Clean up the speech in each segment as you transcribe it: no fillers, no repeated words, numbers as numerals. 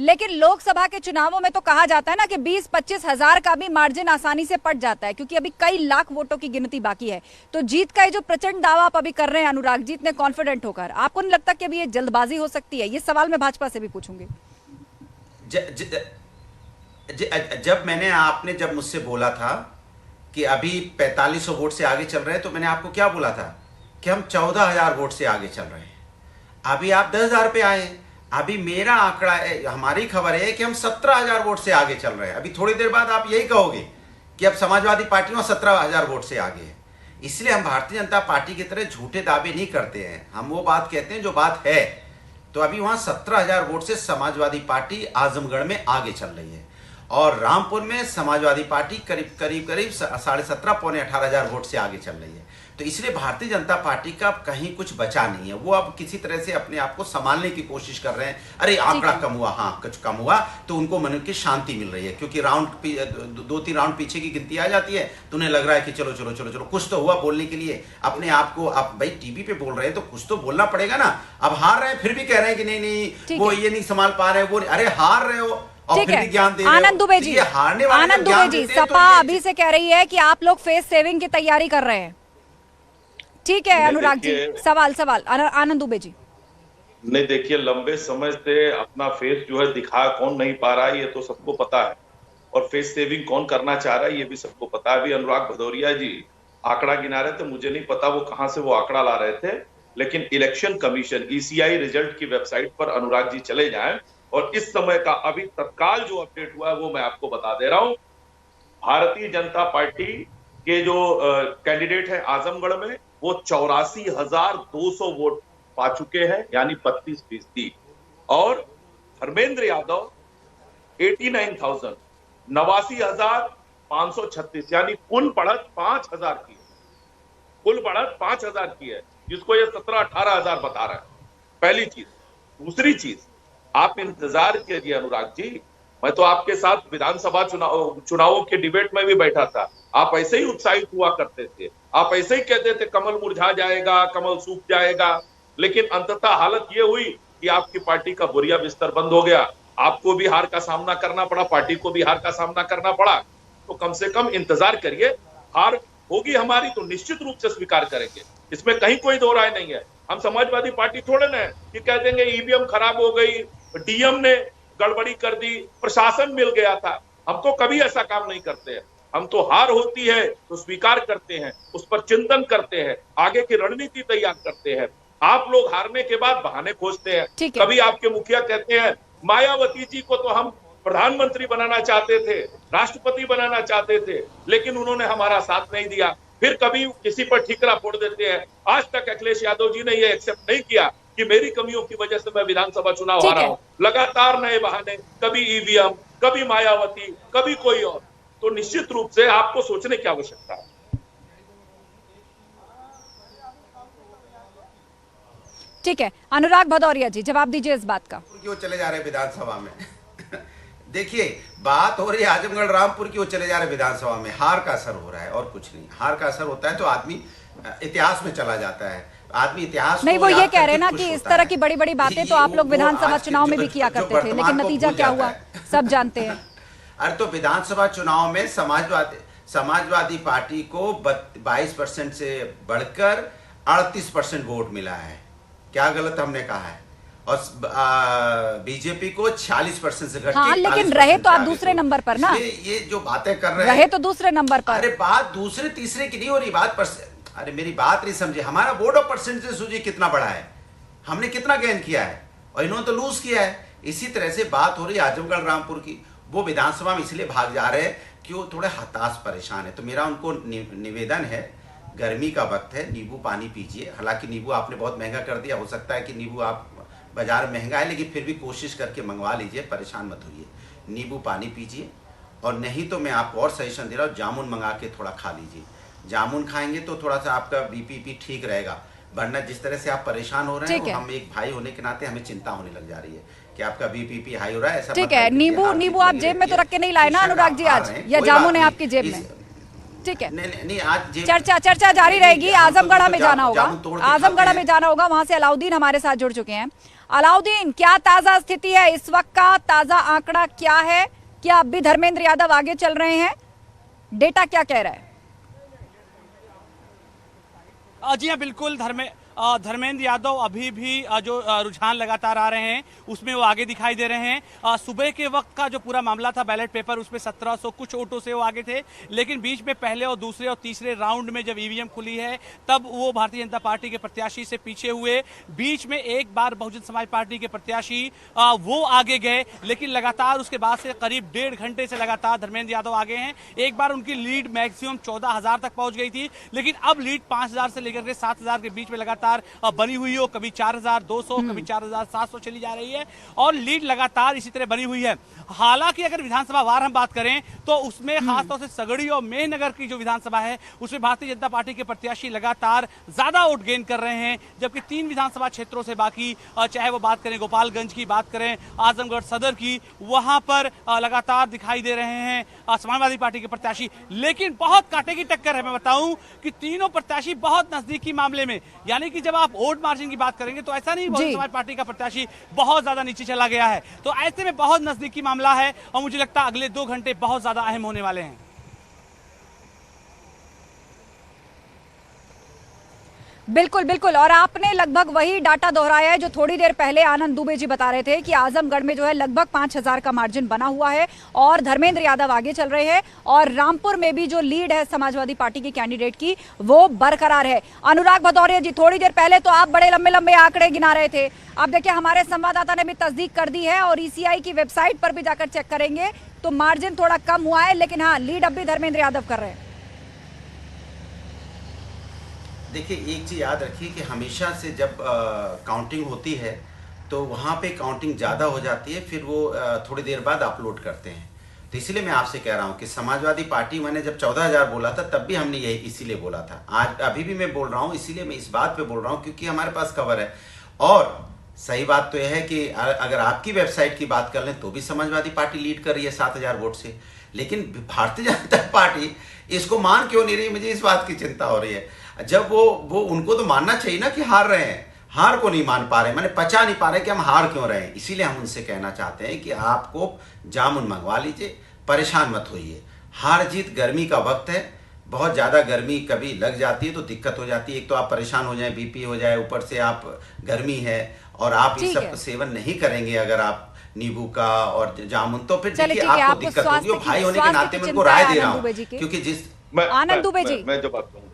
लेकिन लोकसभा के चुनावों में तो कहा जाता है ना कि 20-25 हजार का भी मार्जिन आसानी से पट जाता है, क्योंकि अभी कई लाख वोटों की गिनती बाकी है। तो जीत का ये जो प्रचंड दावा आप अभी कर रहे हैं अनुराग जी, इतने कॉन्फिडेंट होकर, आपको नहीं लगता कि अभी ये जल्दबाजी हो सकती है? ये सवाल मैं भाजपा से भी पूछूंगी। जब मुझसे बोला था कि अभी 4500 वोट से आगे चल रहे हैं, तो मैंने आपको क्या बोला था कि हम 14,000 वोट से आगे चल रहे हैं। अभी आप 10,000 पे आए। अभी मेरा आंकड़ा हमारी खबर है कि हम 17,000 वोट से आगे चल रहे हैं। अभी थोड़ी देर बाद आप यही कहोगे कि अब समाजवादी पार्टी में 17,000 वोट से आगे है। इसलिए हम भारतीय जनता पार्टी की तरह झूठे दावे नहीं करते हैं, हम वो बात कहते हैं जो बात है। तो अभी वहां 17,000 वोट से समाजवादी पार्टी आजमगढ़ में आगे चल रही है, और रामपुर में समाजवादी पार्टी करीब 17.5 पौने 18,000 वोट से आगे चल रही है। तो इसलिए भारतीय जनता पार्टी का कहीं कुछ बचा नहीं है। वो अब किसी तरह से अपने आप को संभालने की कोशिश कर रहे हैं। अरे आंकड़ा कम हुआ, हाँ कुछ कम हुआ, तो उनको मन की शांति मिल रही है, क्योंकि 2-3 राउंड पीछे की गिनती आ जाती है तो उन्हें लग रहा है कि चलो चलो चलो चलो कुछ तो हुआ बोलने के लिए अपने आप को। अब भाई टीवी पे बोल रहे हैं तो कुछ तो बोलना पड़ेगा ना। अब हार रहे हैं फिर भी कह रहे हैं कि नहीं नहीं वो ये नहीं संभाल पा रहे, वो अरे हार रहे हो और फिर भी ज्ञान दे रहे हो। आनंद दुबे जी, आनंद दुबे जी, सपा अभी से कह रही है कि आप लोग फेस सेविंग की तैयारी कर रहे हैं। ठीक है अनुराग जी, सवाल आनंद दुबे जी। नहीं देखिए, लंबे समय से अपना फेस जो है दिखा कौन नहीं पा रहा है ये तो सबको पता है, और फेस सेविंग कौन करना चाह रहा है ये भी सबको पता है। अभी अनुराग भदौरिया जी आंकड़ा गिना रहे थे, मुझे नहीं पता वो कहां से वो आंकड़ा ला रहे थे, लेकिन इलेक्शन कमीशन ECI रिजल्ट की वेबसाइट पर अनुराग जी चले जाएं और इस समय का अभी तत्काल जो अपडेट हुआ है वो मैं आपको बता दे रहा हूं। भारतीय जनता पार्टी के जो कैंडिडेट है आजमगढ़ में वो 84,200 वोट पा चुके हैं, यानी 32%। और धर्मेंद्र यादव 89,000, 89,536, यानी कुल बढ़त 5,000 की है, कुल बढ़त 5,000 की है, जिसको ये 17-18 हजार बता रहा है। पहली चीज। दूसरी चीज, आप इंतजार कीजिए अनुराग जी, मैं तो आपके साथ विधानसभा चुनावों के डिबेट में भी बैठा था। आप ऐसे ही उत्साहित हुआ करते थे, आप ऐसे ही कहते थे कमल मुरझा जाएगा, कमल सूख जाएगा, लेकिन अंततः हालत ये हुई कि आपकी पार्टी का बोरिया बिस्तर बंद हो गया। आपको भी हार का सामना करना पड़ा, पार्टी को भी हार का सामना करना पड़ा। तो कम से कम इंतजार करिए, हार होगी हमारी तो निश्चित रूप से स्वीकार करेंगे, इसमें कहीं कोई दो राय नहीं है। हम समाजवादी पार्टी थोड़े ना कि कह देंगे EVM खराब हो गई, DM ने गड़बड़ी कर दी, प्रशासन मिल गया था। हम तो कभी ऐसा काम नहीं करते हैं। हम तो हार होती है तो स्वीकार करते हैं, उस पर चिंतन करते हैं, आगे की रणनीति तैयार करते हैं। आप लोग हारने के बाद बहाने खोजते हैं। कभी आपके मुखिया कहते हैं मायावती जी को तो हम प्रधानमंत्री बनाना चाहते थे, राष्ट्रपति बनाना चाहते थे, लेकिन उन्होंने हमारा साथ नहीं दिया। फिर कभी किसी पर ठीकरा फोड़ देते हैं। आज तक अखिलेश यादव जी ने यह एक्सेप्ट नहीं किया कि मेरी कमियों की वजह से मैं विधानसभा चुनाव हारा हूं। लगातार नए बहाने, कभी EVM, कभी मायावती, कभी कोई और। तो निश्चित रूप से आपको सोचने की आवश्यकता है। ठीक है, अनुराग भदौरिया जी जवाब दीजिए इस बात का। क्यों चले जा रहे विधानसभा में? देखिए, बात हो रही है आजमगढ़ रामपुर की, वो चले जा रहे विधानसभा में। हार का असर हो रहा है और कुछ नहीं। हार का असर होता है तो आदमी इतिहास में चला जाता है। आदमी इतिहास नहीं, वो ये कह रहे हैं ना कि इस तरह की बड़ी बड़ी बातें तो आप लोग विधानसभा चुनाव में भी किया करते थे, लेकिन नतीजा क्या हुआ सब जानते हैं। अरे तो विधानसभा चुनाव में समाजवादी पार्टी को 22% से बढ़कर 38% वोट मिला है। क्या गलत हमने कहा है? और बीजेपी को 46% से घट के, हाँ, लेकिन रहे तो आप दूसरे नंबर पर ना। ये जो बातें कर रहे रहे तो दूसरे नंबर पर। अरे बात दूसरे तीसरे की नहीं हो रही, बात अरे मेरी बात नहीं समझे। हमारा वोट ऑफ परसेंटेज सोचिए कितना बड़ा है, हमने कितना गेन किया है, और इन्होंने तो लूज किया है। इसी तरह से बात हो रही है आजमगढ़ रामपुर की। वो विधानसभा में इसलिए भाग जा रहे हैं कि वो थोड़े हताश परेशान है। तो मेरा उनको निवेदन है, गर्मी का वक्त है, नींबू पानी पीजिए। हालांकि नींबू आपने बहुत महंगा कर दिया, हो सकता है कि नींबू आप बाजार में महंगा है, लेकिन फिर भी कोशिश करके मंगवा लीजिए, परेशान मत होइए। नींबू पानी पीजिए, और नहीं तो मैं आपको और सजेशन दे रहा हूँ, जामुन मंगा के थोड़ा खा लीजिए। जामुन खाएंगे तो थोड़ा सा आपका BP ठीक रहेगा, वरना जिस तरह से आप परेशान हो रहे हैं, हम एक भाई होने के नाते हमें चिंता होने लग जा रही है कि आपका BP हाई हो रहा है। ऐसा ठीक है, नींबू आप जेब में तो रख के नहीं लाए ना अनुराग जी आज, या जामुन है आपकी जेब में? ठीक है, नहीं आज चर्चा जारी रहेगी। आजमगढ़ में जाना होगा, आजमगढ़ में जाना होगा, वहां से अलाउद्दीन हमारे साथ जुड़ चुके हैं। अलाउद्दीन, क्या ताजा स्थिति है इस वक्त का? ताजा आंकड़ा क्या है? क्या अब भी धर्मेंद्र यादव आगे चल रहे हैं? डेटा क्या कह रहा है? जी हाँ, बिल्कुल। धर्मेंद्र यादव अभी भी जो रुझान लगातार आ रहे हैं उसमें वो आगे दिखाई दे रहे हैं। सुबह के वक्त का जो पूरा मामला था बैलेट पेपर, उसमें 1700 कुछ वोटों से वो आगे थे, लेकिन बीच में पहले और दूसरे और तीसरे राउंड में जब ईवीएम खुली है तब वो भारतीय जनता पार्टी के प्रत्याशी से पीछे हुए। बीच में एक बार बहुजन समाज पार्टी के प्रत्याशी वो आगे गए, लेकिन लगातार उसके बाद से करीब 1.5 घंटे से लगातार धर्मेंद्र यादव आगे हैं। एक बार उनकी लीड मैक्सिमम 14,000 तक पहुंच गई थी, लेकिन अब लीड 5,000 से लेकर के 7,000 के बीच में लगातार बनी हुई हो, कभी 4,200 कभी 4,700 चली जा रही है और लीड लगातार इसी तरह बनी हुई है। हालांकि अगर विधानसभा वार हम बात करें तो उसमें खासतौर से सगड़ी और मेहनगर की जो विधानसभा है उसमें भारतीय जनता पार्टी के प्रत्याशी लगातार ज्यादा वोट गेन कर रहे हैं, जबकि 3 विधानसभा क्षेत्रों से बाकी, चाहे वो बात करें गोपालगंज की, बात करें आजमगढ़ सदर की, वहां पर लगातार दिखाई दे रहे हैं समाजवादी पार्टी के प्रत्याशी। लेकिन बहुत कांटे की टक्कर है। मैं बताऊं कि तीनों प्रत्याशी बहुत नजदीकी मामले में, यानी कि जब आप वोट मार्जिन की बात करेंगे तो ऐसा नहीं बहुजन समाज पार्टी का प्रत्याशी बहुत ज्यादा नीचे चला गया है, तो ऐसे में बहुत नजदीकी मामला है और मुझे लगता है अगले 2 घंटे बहुत ज्यादा अहम होने वाले हैं। बिल्कुल बिल्कुल, और आपने लगभग वही डाटा दोहराया है जो थोड़ी देर पहले आनंद दुबे जी बता रहे थे कि आजमगढ़ में जो है लगभग 5,000 का मार्जिन बना हुआ है और धर्मेंद्र यादव आगे चल रहे हैं, और रामपुर में भी जो लीड है समाजवादी पार्टी की कैंडिडेट की वो बरकरार है। अनुराग भदौरिया जी, थोड़ी देर पहले तो आप बड़े लंबे लंबे आंकड़े गिना रहे थे, अब देखिए हमारे संवाददाता ने भी तस्दीक कर दी है और ईसीआई की वेबसाइट पर भी जाकर चेक करेंगे तो मार्जिन थोड़ा कम हुआ है, लेकिन हाँ, लीड अब भी धर्मेंद्र यादव कर रहे हैं। देखिए, एक चीज़ याद रखिए कि हमेशा से जब काउंटिंग होती है तो वहाँ पे काउंटिंग ज़्यादा हो जाती है, फिर वो थोड़ी देर बाद अपलोड करते हैं। तो इसीलिए मैं आपसे कह रहा हूँ कि समाजवादी पार्टी, मैंने जब 14,000 बोला था तब भी हमने यही इसीलिए बोला था, आज अभी भी मैं बोल रहा हूँ, इसीलिए मैं इस बात पे बोल रहा हूँ क्योंकि हमारे पास खबर है। और सही बात तो यह है कि अगर आपकी वेबसाइट की बात कर लें तो भी समाजवादी पार्टी लीड कर रही है 7,000 वोट से, लेकिन भारतीय जनता पार्टी इसको मान क्यों नहीं रही, मुझे इस बात की चिंता हो रही है। जब वो उनको तो मानना चाहिए ना कि हार रहे हैं, हार को नहीं मान पा रहे, मैंने पचा नहीं पा रहे कि हम हार क्यों रहे हैं। इसीलिए हम उनसे कहना चाहते हैं कि आपको जामुन मंगवा लीजिए, परेशान मत होइए। हार जीत गर्मी का वक्त है, बहुत ज़्यादा गर्मी कभी लग जाती है तो दिक्कत हो जाती है, एक तो आप परेशान हो जाए, बीपी हो जाए, ऊपर से आप गर्मी है और आप इस सब सेवन नहीं करेंगे अगर आप नींबू का और जामुन, तो फिर देखिए आपको दिक्कत होगी। भाई होने के नाते मैं उनको राय दे रहा हूँ क्योंकि जिस आनंद दुबे जी, मैं जब बात कहूँ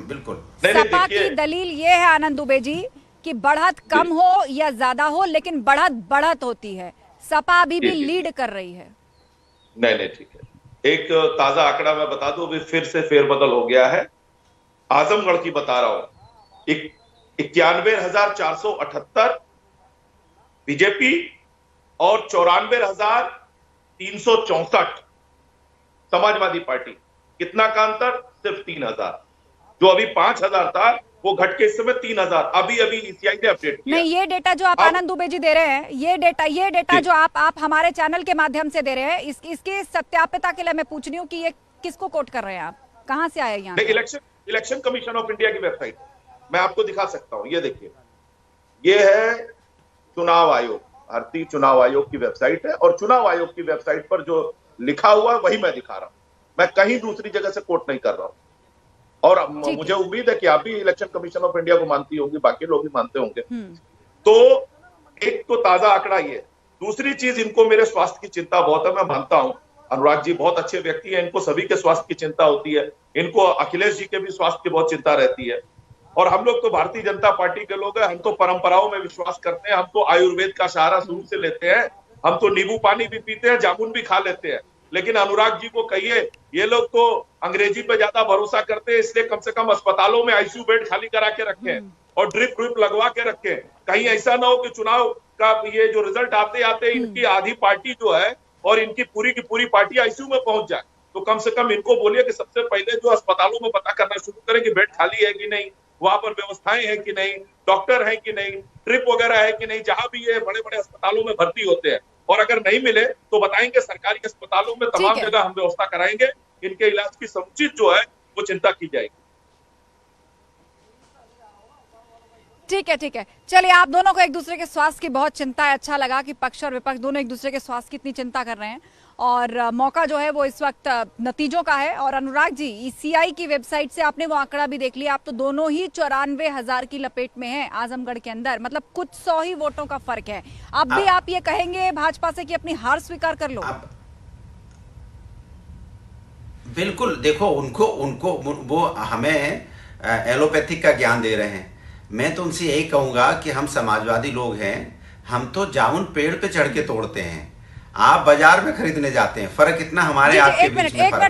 बिल्कुल, सपा की दलील ये है आनंद दुबे जी कि बढ़त कम हो या ज्यादा हो, लेकिन बढ़त होती है, सपा अभी भी लीड कर रही है। नहीं, ठीक है। एक ताजा आंकड़ा मैं बता दूं, अभी फिर से फेरबदल हो गया है। आजमगढ़ की बता रहा हूं, 91,478 बीजेपी और 94,364 समाजवादी पार्टी। कितना का अंतर? सिर्फ 3,000। जो अभी 5,000 था वो घट के इस समय 3,000। अभी ईसीआई ने अपडेट किया। नहीं, ये डेटा जो आप आनंद दुबे जी दे रहे हैं, ये डेटा जो आप हमारे चैनल के माध्यम से दे रहे हैं, इसके सत्यापिता के लिए मैं पूछ रही हूँ कि ये किसको कोट कर रहे हैं आप, कहाँ से आए यहाँ? इलेक्शन कमीशन ऑफ इंडिया की वेबसाइट, मैं आपको दिखा सकता हूँ। ये देखिए, ये है चुनाव आयोग, भारतीय चुनाव आयोग की वेबसाइट है, और चुनाव आयोग की वेबसाइट पर जो लिखा हुआ है वही मैं दिखा रहा हूँ, मैं कहीं दूसरी जगह से कोट नहीं कर रहा हूँ। और मुझे उम्मीद है कि आप भी इलेक्शन कमीशन ऑफ इंडिया को मानती होंगी, बाकी लोग भी मानते होंगे। तो एक तो ताजा आंकड़ा ये, दूसरी चीज, इनको मेरे स्वास्थ्य की चिंता बहुत है, मैं मानता हूं। अनुराग जी बहुत अच्छे व्यक्ति हैं, इनको सभी के स्वास्थ्य की चिंता होती है, इनको अखिलेश जी के भी स्वास्थ्य की बहुत चिंता रहती है। और हम लोग तो भारतीय जनता पार्टी के लोग हैं, हम तो परंपराओं में विश्वास करते हैं, हम तो आयुर्वेद का सहारा शुरू से लेते हैं, हम तो नींबू पानी भी पीते हैं, जामुन भी खा लेते हैं। लेकिन अनुराग जी को कहिए, ये लोग तो अंग्रेजी पे ज्यादा भरोसा करते हैं, इसलिए कम से कम अस्पतालों में आईसीयू बेड खाली करा के रखें और ड्रिप लगवा के रखें। कहीं ऐसा ना हो कि चुनाव का ये जो रिजल्ट आते आते इनकी आधी पार्टी जो है और इनकी पूरी की पूरी पार्टी आईसीयू में पहुंच जाए। तो कम से कम इनको बोलिए कि सबसे पहले जो अस्पतालों में पता करना शुरू करें कि बेड खाली है कि नहीं, वहां पर व्यवस्थाएं हैं कि नहीं, डॉक्टर है कि नहीं, ट्रिप वगैरह है कि नहीं, जहां भी ये बड़े बड़े अस्पतालों में भर्ती होते हैं। और अगर नहीं मिले तो बताएंगे, सरकारी अस्पतालों में तमाम जगह हम व्यवस्था कराएंगे, इनके इलाज की समुचित जो है वो चिंता की जाएगी। ठीक है ठीक है, चलिए आप दोनों को एक दूसरे के स्वास्थ्य की बहुत चिंता है। अच्छा लगा कि पक्ष और विपक्ष दोनों एक दूसरे के स्वास्थ्य की इतनी चिंता कर रहे हैं और मौका जो है वो इस वक्त नतीजों का है। और अनुराग जी, ईसीआई की वेबसाइट से आपने वो आंकड़ा भी देख लिया, आप तो दोनों ही 94,000 की लपेट में हैं आजमगढ़ के अंदर, मतलब कुछ 100 ही वोटों का फर्क है। अब भी आप ये कहेंगे भाजपा से कि अपनी हार स्वीकार कर लो? बिल्कुल, देखो उनको उनको वो हमें एलोपैथिक का ज्ञान दे रहे हैं। मैं तो उनसे यही कहूंगा कि हम समाजवादी लोग हैं, हम तो जामुन पेड़ पे चढ़ के तोड़ते हैं, आप बाजार में खरीदने जाते हैं। फर्क इतना हमारे आपके बीच में फर्क है।